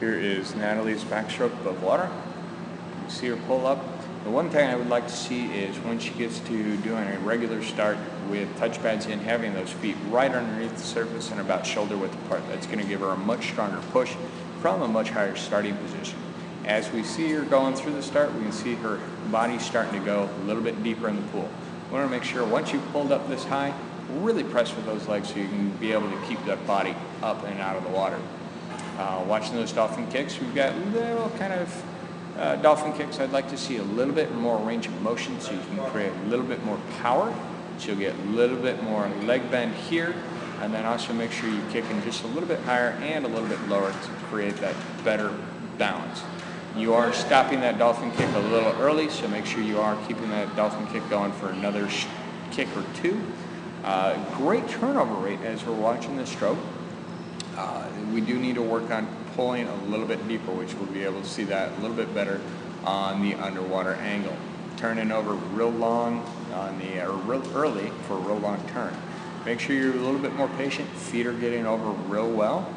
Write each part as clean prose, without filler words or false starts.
Here is Natalie's backstroke above water. You see her pull up. The one thing I would like to see is when she gets to doing a regular start with touch pads in, having those feet right underneath the surface and about shoulder width apart. That's going to give her a much stronger push from a much higher starting position. As we see her going through the start, we can see her body starting to go a little bit deeper in the pool. We want to make sure once you've pulled up this high, really press with those legs so you can be able to keep that body up and out of the water. Watching those dolphin kicks, we've got little kind of dolphin kicks. I'd like to see a little bit more range of motion so you can create a little bit more power. So you'll get a little bit more leg bend here, and then also make sure you're kicking just a little bit higher and a little bit lower to create that better balance. You are stopping that dolphin kick a little early, so make sure you are keeping that dolphin kick going for another kick or two. Great turnover rate as we're watching the stroke. We do need to work on pulling a little bit deeper, which we'll be able to see that a little bit better on the underwater angle. Turning over real long on the real early for a real long turn. Make sure you're a little bit more patient. Feet are getting over real well.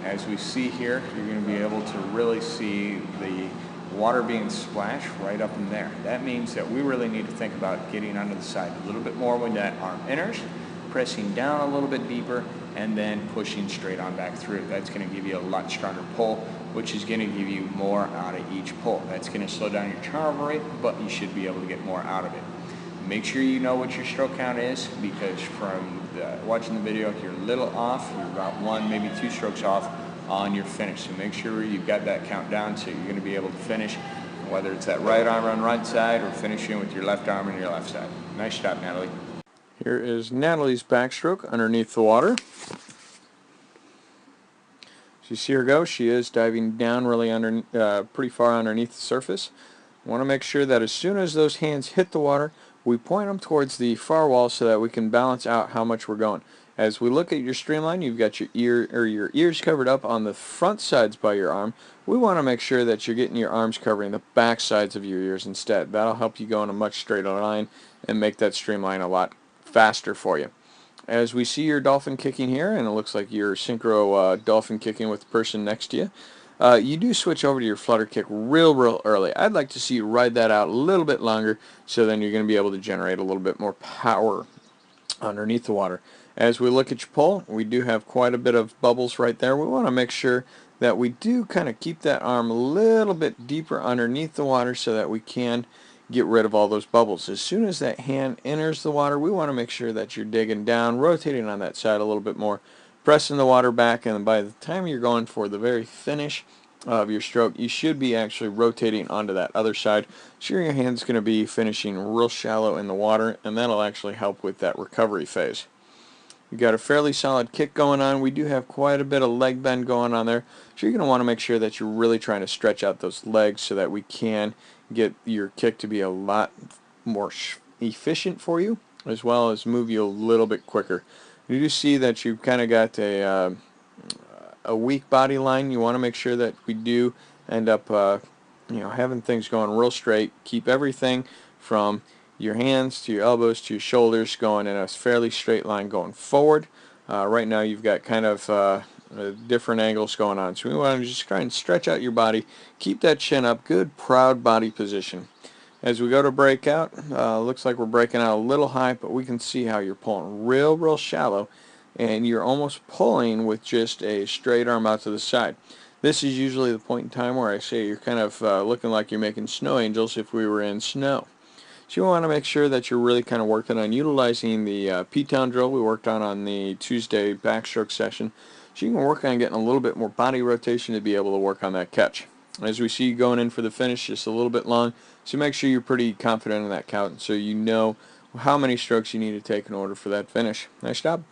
As we see here, you're going to be able to really see the water being splashed right up in there. That means that we really need to think about getting onto the side a little bit more when that arm enters, pressing down a little bit deeper, and then pushing straight on back through. That's going to give you a lot stronger pull, which is going to give you more out of each pull. That's going to slow down your turnover rate, but you should be able to get more out of it. Make sure you know what your stroke count is, because from watching the video, if you're a little off, you're about 1, maybe 2 strokes off on your finish. So make sure you've got that count down so you're going to be able to finish, whether it's that right arm on right side or finishing with your left arm on your left side. Nice job, Natalie. Here is Natalie's backstroke underneath the water. As you see her go, she is diving down really pretty far underneath the surface. You want to make sure that as soon as those hands hit the water, we point them towards the far wall so that we can balance out how much we're going. As we look at your streamline, you've got your ears covered up on the front sides by your arm. We want to make sure that you're getting your arms covering the back sides of your ears instead. That'll help you go in a much straighter line and make that streamline a lot faster for you. As we see your dolphin kicking here, and it looks like you're synchro dolphin kicking with the person next to you, you do switch over to your flutter kick real early. I'd like to see you ride that out a little bit longer, so then you're going to be able to generate a little bit more power underneath the water. As we look at your pull, we do have quite a bit of bubbles right there. We want to make sure that we do kind of keep that arm a little bit deeper underneath the water so that we can get rid of all those bubbles. As soon as that hand enters the water, we want to make sure that you're digging down, rotating on that side a little bit more, pressing the water back, and by the time you're going for the very finish of your stroke, you should be actually rotating onto that other side. Sure, your hand's going to be finishing real shallow in the water, and that'll actually help with that recovery phase. You've got a fairly solid kick going on. We do have quite a bit of leg bend going on there. So you're going to want to make sure that you're really trying to stretch out those legs so that we can get your kick to be a lot more efficient for you, as well as move you a little bit quicker. You do see that you've kind of got a weak body line. You want to make sure that we do end up having things going real straight. Keep everything from your hands to your elbows to your shoulders going in a fairly straight line going forward. Right now you've got kind of different angles going on, so we want to just try and stretch out your body, keep that chin up, good proud body position. As we go to break out, looks like we're breaking out a little high, but we can see how you're pulling real shallow, and you're almost pulling with just a straight arm out to the side. This is usually the point in time where I say you're kind of looking like you're making snow angels if we were in snow. So you want to make sure that you're really kind of working on utilizing the P-town drill we worked on the Tuesday backstroke session. So you can work on getting a little bit more body rotation to be able to work on that catch. As we see you going in for the finish, just a little bit long, so make sure you're pretty confident in that count so you know how many strokes you need to take in order for that finish. Nice job.